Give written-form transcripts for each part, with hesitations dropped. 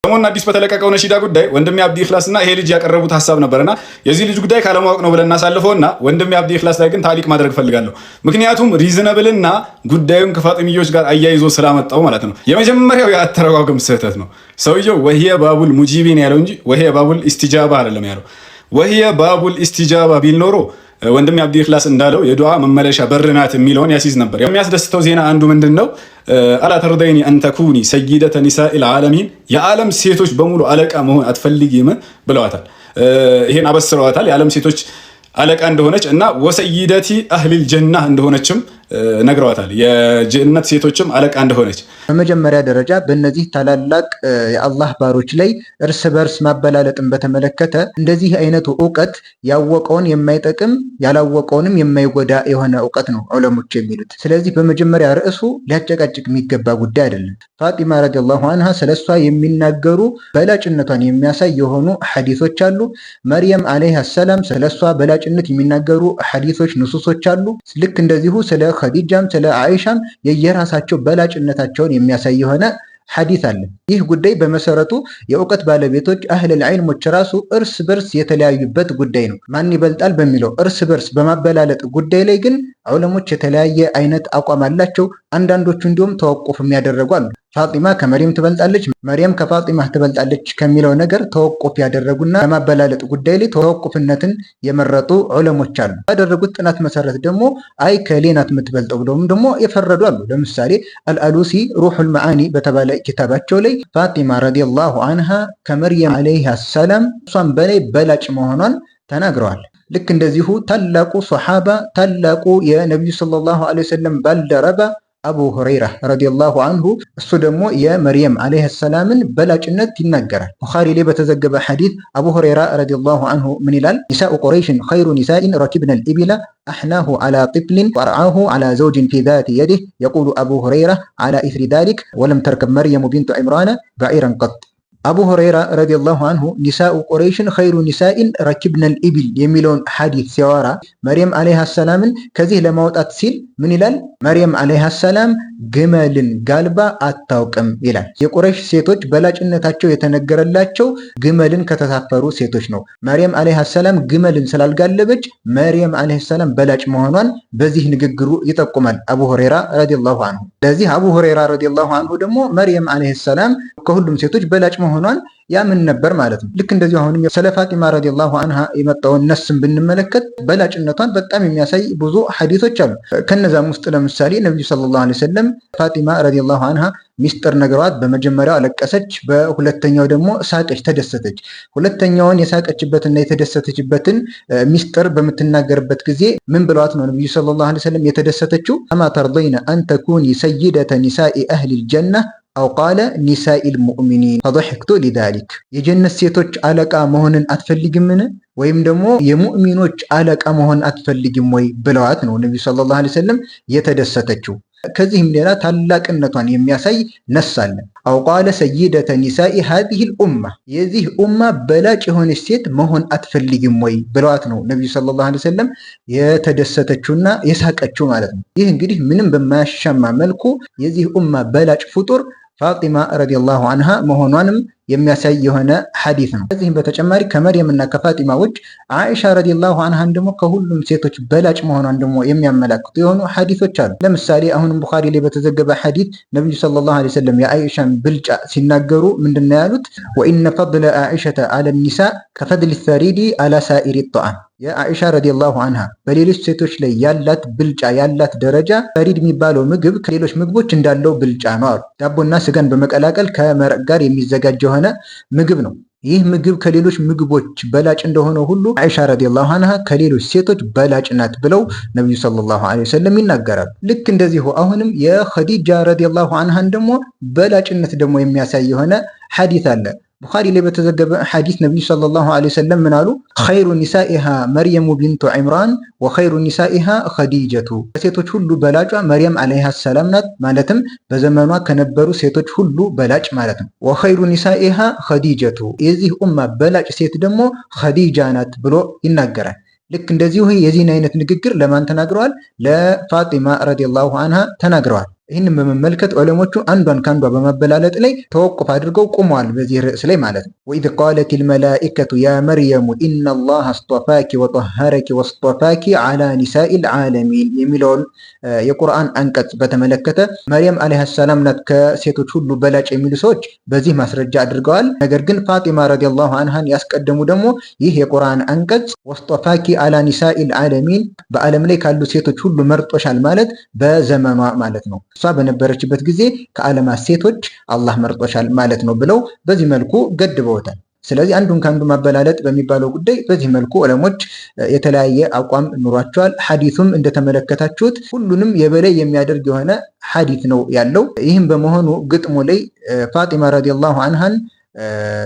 ሰሞኑን አዲስ በተለቀቀው ነሺዳ ጉዳይ ወንድሜ አብዲ ኢኽላስና ይሄ ልጅ ያቀረቡት ሀሳብ ነበርና የዚህ ልጅ ጉዳይ ካለማወቅ ነው ብለን እናሳልፈውና ወንድሜ አብዲ ኢኽላስ ላይ ግን ታሊቅ ማድረግ ፈልጋለሁ። ምክንያቱም ሪዝነብልና ጉዳዩን ከፋጢሚዮች ጋር አያይዞ ስላመጣው ማለት ነው። የመጀመሪያው የአተረጓጎም ስህተት ነው። ሰውየው ወህየ ባቡል ሙጂቢን ያለው እንጂ ወህየ ባቡል ኢስቲጃባ አይደለም ያለው። ወህየ ባቡል ኢስቲጃባ ቢል ኖሮ ወንድሜ አብዲ ኢኽላስ እንዳለው የዱዓ መመለሻ በርናት የሚለውን ያሲዝ ነበር። የሚያስደስተው ዜና አንዱ ምንድነው? አላ ተርደይኒ አን ተኩኒ ሰይደተ ኒሳኢል ዓለሚን፣ የዓለም ሴቶች በሙሉ አለቃ መሆን አትፈልጊም ብለዋታል። ይሄን አበስረዋታል። የዓለም ሴቶች አለቃ እንደሆነች እና ወሰይደቲ አህሊል ጀና እንደሆነችም ነግረዋታል። የጀነት ሴቶችም አለቃ እንደሆነች። በመጀመሪያ ደረጃ በእነዚህ ታላላቅ የአላህ ባሮች ላይ እርስ በርስ ማበላለጥን በተመለከተ እንደዚህ አይነቱ እውቀት ያወቀውን የማይጠቅም ያላወቀውንም የማይጎዳ የሆነ እውቀት ነው ዑለሞች የሚሉት። ስለዚህ በመጀመሪያ ርዕሱ ሊያጨቃጭቅ የሚገባ ጉዳይ አይደለም። ፋጢማ ረዲየላሁ አንሃ ስለሷ የሚናገሩ በላጭነቷን የሚያሳይ የሆኑ ሐዲሶች አሉ። መርየም አለይሃ ሰላም ስለሷ በላጭነት የሚናገሩ ሐዲሶች ንሱሶች አሉ። ልክ እንደዚሁ ስለ ኸዲጃም ስለ አይሻም የየራሳቸው በላጭነታቸውን የሚያሳይ የሆነ ሐዲስ አለ። ይህ ጉዳይ በመሰረቱ የእውቀት ባለቤቶች አህለል ዒልሞች ራሱ እርስ በርስ የተለያዩበት ጉዳይ ነው። ማን ይበልጣል በሚለው እርስ በርስ በማበላለጥ ጉዳይ ላይ ግን ዑለሞች የተለያየ አይነት አቋም አላቸው። አንዳንዶቹ እንዲሁም ተወቁፍ የሚያደርጉ አሉ። ፋጢማ ከመርየም ትበልጣለች፣ መርየም ከፋጢማ ትበልጣለች ከሚለው ነገር ተወቁፍ ያደረጉና ለማበላለጥ ጉዳይ ላይ ተወቁፍነትን የመረጡ ዑለሞች አሉ። ባደረጉት ጥናት መሰረት ደግሞ አይ ከሌናት የምትበልጠው ብለውም ደግሞ የፈረዱ አሉ። ለምሳሌ አልአሉሲ ሩሑል መዓኒ በተባለ ኪታባቸው ላይ ፋጢማ ረዲየላሁ አንሃ ከመርየም አለይሃ ሰላም እሷን በላይ በላጭ መሆኗን ተናግረዋል። ልክ እንደዚሁ ታላቁ ሶሓባ ታላቁ የነቢዩ ሰለላሁ ዐለይሂ ወሰለም ባልደረባ አቡ ሁረይራ ረዲየላሁ አንሁ እሱ ደግሞ የመርየም አለይሃ ሰላምን በላጭነት ይናገራል። ቡኻሪ ላይ በተዘገበ ሐዲስ አቡ ሁረይራ ረዲየላሁ አንሁ ምን ይላል? ኒሳኡ ቁረይሽን ኸይሩ ኒሳኢን ረኪብነል ኢቢላ አሕናሁ ዐላ ጢፍሊን ወአርዓሁ ዐላ ዘውጅን ፊ ዛቲ የዲህ የቁሉ አቡ ሁረይራ ዐላ ኢስሪ ዛሊክ ወለም ተርከብ መርየሙ ቢንቱ ዒምራነ በዒረን ቀጥ። አቡ ሁረይራ ረዲየላሁ አንሁ ኒሳኡ ቁረይሽን ኸይሩ ኒሳኢን ረኪብነል ኢቢል የሚለውን ሐዲስ ሲያወራ መርየም አለይሃ ሰላምን ከዚህ ለማውጣት ሲል ምን ይላል? መርየም አለይሃ ሰላም ግመልን ጋልባ አታውቅም ይላል። የቁረይሽ ሴቶች በላጭነታቸው የተነገረላቸው ግመልን ከተሳፈሩ ሴቶች ነው። መርየም አለይሃ ሰላም ግመልን ስላልጋለበች መርየም አለይሃ ሰላም በላጭ መሆኗን በዚህ ንግግሩ ይጠቁማል አቡ ሁረይራ ረዲየላሁ አንሁ። ለዚህ አቡ ሁረይራ ረዲየላሁ አንሁ ደግሞ መርየም አለይሃ ሰላም ከሁሉም ሴቶች በላጭ መሆኗን ያምን ነበር ማለት ነው። ልክ እንደዚሁ አሁንም ስለ ፋጢማ ረዲየላሁ አንሃ የመጣውን ነስም ብንመለከት በላጭነቷን በጣም የሚያሳይ ብዙ ሐዲሶች አሉ። ከነዛም ውስጥ ለምሳሌ ነብዩ ሰለላሁ ዐለይሂ ወሰለም ፋጢማ ረዲየላሁ አንሃ ሚስጥር ነገሯት። በመጀመሪያው አለቀሰች፣ በሁለተኛው ደግሞ ሳቀች፣ ተደሰተች። ሁለተኛውን የሳቀችበትና የተደሰተችበትን ሚስጥር በምትናገርበት ጊዜ ምን ብለዋት ነው ነብዩ ሰለላሁ ዐለይሂ ወሰለም የተደሰተችው? አማ ተርደይነ አን ተኩኒ ሰይደተ ኒሳኢ አህሊል ጀና አው ቃለ ኒሳኢል ሙእሚኒን ፈضحክቱ ሊዛሊክ። የጀነት ሴቶች አለቃ መሆንን አትፈልግምን? ወይም ደግሞ የሙእሚኖች አለቃ መሆን አትፈልግም ወይ ብለዋት ነው ነብዩ ሰለላሁ ዐለይሂ ወሰለም የተደሰተችው። ከዚህም ሌላ ታላቅነቷን የሚያሳይ ነሳለ። አው ቃለ ሰይደተ ኒሳኢ ሃዚሂል ኡማ፣ የዚህ ኡማ በላጭ የሆነች ሴት መሆን አትፈልግም ወይ ብለዋት ነው ነብዩ ሰለላሁ ዐለይሂ ወሰለም የተደሰተችውና የሳቀችው ማለት ነው። ይህ እንግዲህ ምንም በማያሻማ መልኩ የዚህ ኡማ በላጭ ፍጡር ፋጢማ ረዲየላሁ አንሃ መሆኗንም የሚያሳይ የሆነ ሐዲስ ነው። ከዚህም በተጨማሪ ከመርየም እና ከፋጢማ ውጭ አይሻ ረዲየላሁ አንሃን ደግሞ ከሁሉም ሴቶች በላጭ መሆኗን ደግሞ የሚያመላክቱ የሆኑ ሐዲሶች አሉ። ለምሳሌ አሁንም ቡኻሪ ላይ በተዘገበ ሐዲስ ነብዩ ሰለላሁ ዐለይሂ ወሰለም የአይሻን ብልጫ ሲናገሩ ምንድነው ያሉት? ወኢነ ፈድለ አይሸተ ዐለ ኒሳ ከፈድል ሰሪዲ ዐላ ሳኢሪ ጧዓም። የአይሻ ረዲየላሁ አንሃ በሌሎች ሴቶች ላይ ያላት ብልጫ ያላት ደረጃ ሰሪድ የሚባለው ምግብ ከሌሎች ምግቦች እንዳለው ብልጫ ነው አሉ። ዳቦና ስጋን በመቀላቀል ከመረቅ ጋር የሚዘጋጅ የሆነ ምግብ ነው። ይህ ምግብ ከሌሎች ምግቦች በላጭ እንደሆነ ሁሉ አይሻ ረዲየላሁ አንሃ ከሌሎች ሴቶች በላጭ ናት ብለው ነብዩ ሰለላሁ ዐለይሂ ወሰለም ይናገራሉ። ልክ እንደዚሁ አሁንም የኸዲጃ ረዲየላሁ አንሃን ደግሞ በላጭነት ደግሞ የሚያሳይ የሆነ ሐዲስ አለ። ቡኻሪ ላይ በተዘገበ ሐዲስ ነብዩ ሰለላሁ ዐለይሂ ወሰለም ምን አሉ? ኸይሩ ኒሳኢሃ መርየሙ ቢንቱ ዒምራን ወኸይሩ ኒሳኢሃ ኸዲጀቱ። ከሴቶች ሁሉ በላጯ መርየም አለይሃ ሰላም ናት፣ ማለትም በዘመኗ ከነበሩ ሴቶች ሁሉ በላጭ ማለት ነው። ወኸይሩ ኒሳኢሃ ኸዲጀቱ፣ የዚህ ኡማ በላጭ ሴት ደግሞ ኸዲጃ ናት ብሎ ይናገራል። ልክ እንደዚሁ የዚህን አይነት ንግግር ለማን ተናግረዋል? ለፋጢማ ረዲየላሁ አንሃ ተናግረዋል። ይህንን በመመልከት ዑለሞቹ አንዷን ከአንዷ በማበላለጥ ላይ ተወቁፍ አድርገው ቁመዋል፣ በዚህ ርዕስ ላይ ማለት ነው። ወኢዝ ቃለት ልመላኢከቱ ያ መርየሙ ኢነላህ አስጠፋኪ ወጠሀረኪ ወስጠፋኪ ዓላ ኒሳኢል ዓለሚን የሚለውን የቁርአን አንቀጽ በተመለከተ መርየም ዓለይሃ ሰላም ናት ከሴቶች ሁሉ በላጭ የሚሉ ሰዎች በዚህ ማስረጃ አድርገዋል። ነገር ግን ፋጢማ ረዲየላሁ አንሃን ያስቀደሙ ደግሞ ይህ የቁርአን አንቀጽ ወስጠፋኪ ዓላ ኒሳኢል ዓለሚን በዓለም ላይ ካሉ ሴቶች ሁሉ መርጦሻል ማለት በዘመኗ ማለት ነው። እሷ በነበረችበት ጊዜ ከዓለማት ሴቶች አላህ መርጦሻል ማለት ነው ብለው በዚህ መልኩ ገድበውታል። ስለዚህ አንዱን ከአንዱ ማበላለጥ በሚባለው ጉዳይ በዚህ መልኩ ዑለሞች የተለያየ አቋም ኑሯቸዋል። ሐዲሱም እንደተመለከታችሁት ሁሉንም የበላይ የሚያደርግ የሆነ ሐዲስ ነው ያለው። ይህም በመሆኑ ግጥሙ ላይ ፋጢማ ረዲየላሁ አንሃን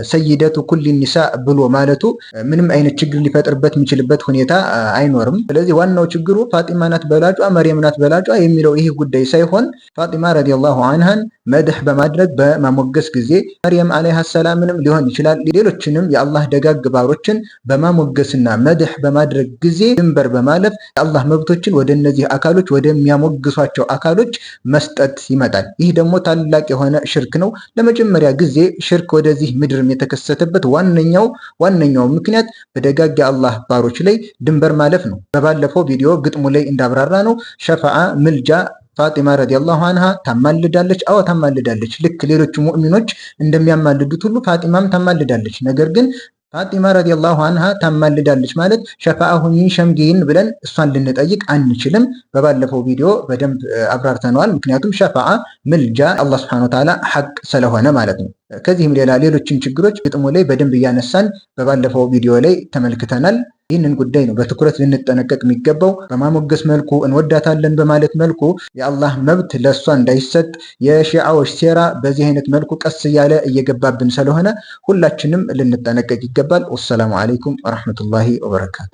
ሰይደቱ ኩል ኒሳ ብሎ ማለቱ ምንም አይነት ችግር ሊፈጥርበት የሚችልበት ሁኔታ አይኖርም። ስለዚህ ዋናው ችግሩ ፋጢማ ናት በላጯ መርየም ናት በላጯ የሚለው ይህ ጉዳይ ሳይሆን ፋጢማ ረዲየላሁ አንሃን መድህ በማድረግ በማሞገስ ጊዜ መርየም ዓለይሃ ሰላምንም ሊሆን ይችላል ሌሎችንም የአላህ ደጋግ ባሮችን በማሞገስና መድህ በማድረግ ጊዜ ድንበር በማለፍ የአላህ መብቶችን ወደ እነዚህ አካሎች ወደሚያሞግሷቸው አካሎች መስጠት ይመጣል። ይህ ደግሞ ታላቅ የሆነ ሽርክ ነው። ለመጀመሪያ ጊዜ ሽርክ ወደዚህ ምድርም የተከሰተበት ዋነኛው ምክንያት በደጋግ የአላህ ባሮች ላይ ድንበር ማለፍ ነው። በባለፈው ቪዲዮ ግጥሙ ላይ እንዳብራራ ነው ሸፋዓ ምልጃ ፋጢማ ረዲየላሁ አንሃ ታማልዳለች። አዎ ታማልዳለች። ልክ ሌሎቹ ሙእሚኖች እንደሚያማልዱት ሁሉ ፋጢማም ታማልዳለች። ነገር ግን ፋጢማ ረዲየላሁ አንሃ ታማልዳለች ማለት ሸፋአሁኝ ሸምጊን ብለን እሷን ልንጠይቅ አንችልም። በባለፈው ቪዲዮ በደንብ አብራርተነዋል። ምክንያቱም ሸፋዓ ምልጃ አላህ ሱብሓነሁ ወተዓላ ሐቅ ስለሆነ ማለት ነው። ከዚህም ሌላ ሌሎችን ችግሮች ግጥሙ ላይ በደንብ እያነሳን በባለፈው ቪዲዮ ላይ ተመልክተናል። ይህንን ጉዳይ ነው በትኩረት ልንጠነቀቅ የሚገባው። በማሞገስ መልኩ እንወዳታለን በማለት መልኩ የአላህ መብት ለእሷ እንዳይሰጥ የሺዓዎች ሴራ በዚህ አይነት መልኩ ቀስ እያለ እየገባብን ስለሆነ ሁላችንም ልንጠነቀቅ ይገባል። ወሰላሙ አለይኩም ወረሕመቱላሂ ወበረካቱ።